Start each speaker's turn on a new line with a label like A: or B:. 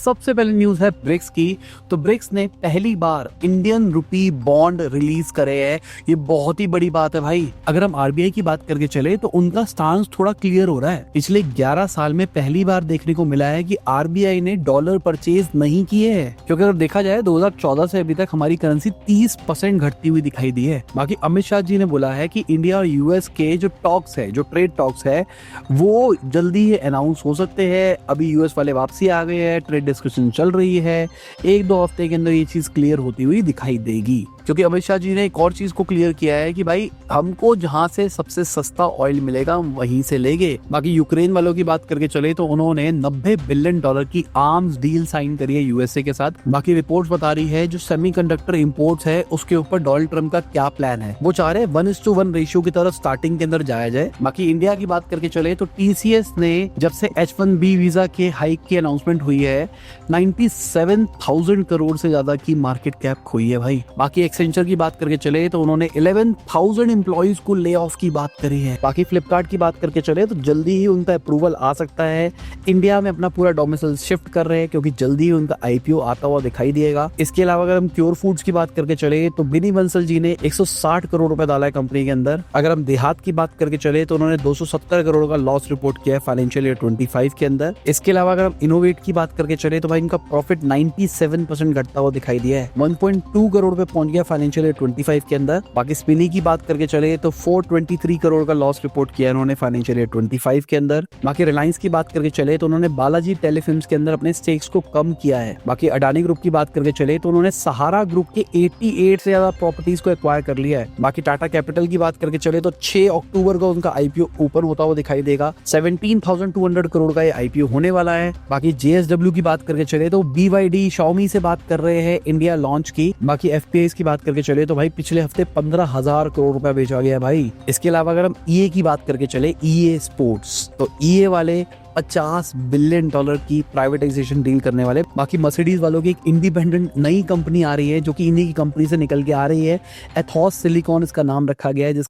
A: सबसे पहले न्यूज है ब्रिक्स की। तो ब्रिक्स ने पहली बार इंडियन रुपी बॉन्ड रिलीज करे है। ये बहुत ही बड़ी बात है भाई। अगर हम आरबीआई की बात करके चले तो उनका स्टांस थोड़ा क्लियर हो रहा है। पिछले 11 साल में पहली बार देखने को मिला है कि आरबीआई ने डॉलर परचेज नहीं किए हैं, क्योंकि अगर देखा जाए 2014 से अभी तक हमारी करेंसी 30% घटती हुई दिखाई दी है। बाकी अमित शाह जी ने बोला है कि इंडिया और यूएस के जो टॉक्स है, जो ट्रेड टॉक्स है, वो जल्दी ही अनाउंस हो सकते हैं। अभी यूएस वाले वापसी आ गए हैं, ट्रेड डिस्कशन चल रही है। 1-2 हफ्ते के अंदर ये चीज क्लियर होती हुई दिखाई देगी, क्योंकि अमित शाह जी ने एक और चीज को क्लियर किया है कि भाई हमको जहां से सबसे सस्ता ऑयल मिलेगा हम वहीं से लेंगे। बाकी यूक्रेन वालों की बात करके चले तो उन्होंने $90 बिलियन की आर्म्स डील साइन करी है यूएसए के साथ। बाकी रिपोर्ट्स बता रही है जो सेमीकंडक्टर इंपोर्ट्स है उसके ऊपर डोनाल्ड ट्रम्प का क्या प्लान है। वो चाह रहे हैं 1:1 रेशियो की तरफ स्टार्टिंग के अंदर जाया जाए। बाकी इंडिया की बात करके चले तो टीसीएस ने जब से H1B वीजा के हाइक की अनाउंसमेंट हुई है 97,000 करोड़ से ज्यादा की मार्केट कैप खोई है भाई। बाकी एक्सेंचर की बात करके चले तो उन्होंने 11,000 एम्प्लॉइज को ले ऑफ की बात करी है। बाकी फ्लिपकार्ट की बात करके चले तो जल्दी ही उनका अप्रूवल आ सकता है। इंडिया में अपना पूरा डोमिसाइल शिफ्ट कर रहे हैं क्योंकि जल्दी ही उनका आईपीओ आता हुआ दिखाई देगा। इसके अलावा अगर हम क्योर फूड्स की बात करके चले तो बिनी बंसल जी ने 160 करोड़ रुपए डाला है कंपनी के अंदर। अगर हम देहात की बात करके चले तो उन्होंने 270 करोड़ का लॉस रिपोर्ट किया है फाइनेंशियल ईयर 25 के अंदर। इसके अलावा अगर हम इनोवेट की बात करके चले तो भाई इनका प्रॉफिट 97% घटता हुआ दिखाई दिया है। 1.2 करोड़ पे पहुंच गया फाइनेंशियल ईयर 25 के अंदर। बाकी स्पिनी की बात करके चले तो 423 करोड़ का लॉस रिपोर्ट किया इन्होंने फाइनेंशियल ईयर 25 के अंदर। बाकी रिलायंस की बात करके चले तो उन्होंने बालाजी टेलीफिल्म्स के अंदर अपने स्टेक्स को कम किया है। बाकी अडानी ग्रुप की बात करके चले तो उन्होंने सहारा ग्रुप के 88 से ज्यादा प्रॉपर्टीज को एक्वायर कर लिया है। बाकी टाटा कैपिटल की बात करके चले तो 6 अक्टूबर को उनका आईपीओ ओपन होता हुआ दिखाई देगा। 17,200 करोड़ का ये आईपीओ होने वाला है। बाकी जेएसडब्ल्यू की बात करके चले तो बीवाईडी शाओमी से बात कर रहे हैं इंडिया लॉन्च की। बाकी एफपीआई की बात करके चले तो भाई पिछले हफ्ते 15,000 करोड़ रुपया बेचा गया भाई। इसके अलावा अगर हम ईए की बात करके चले, ईए स्पोर्ट्स, तो ईए वाले $50 बिलियन की प्राइवेटाइजेशन डील करने वाले। बाकी मर्सिडीज वालों की एक इंडिपेंडेंट नई कंपनी आ रही है जो कि इन्हीं की कंपनी से निकल के आ रही है। एथॉस सिलिकॉन इसका नाम रखा गया है,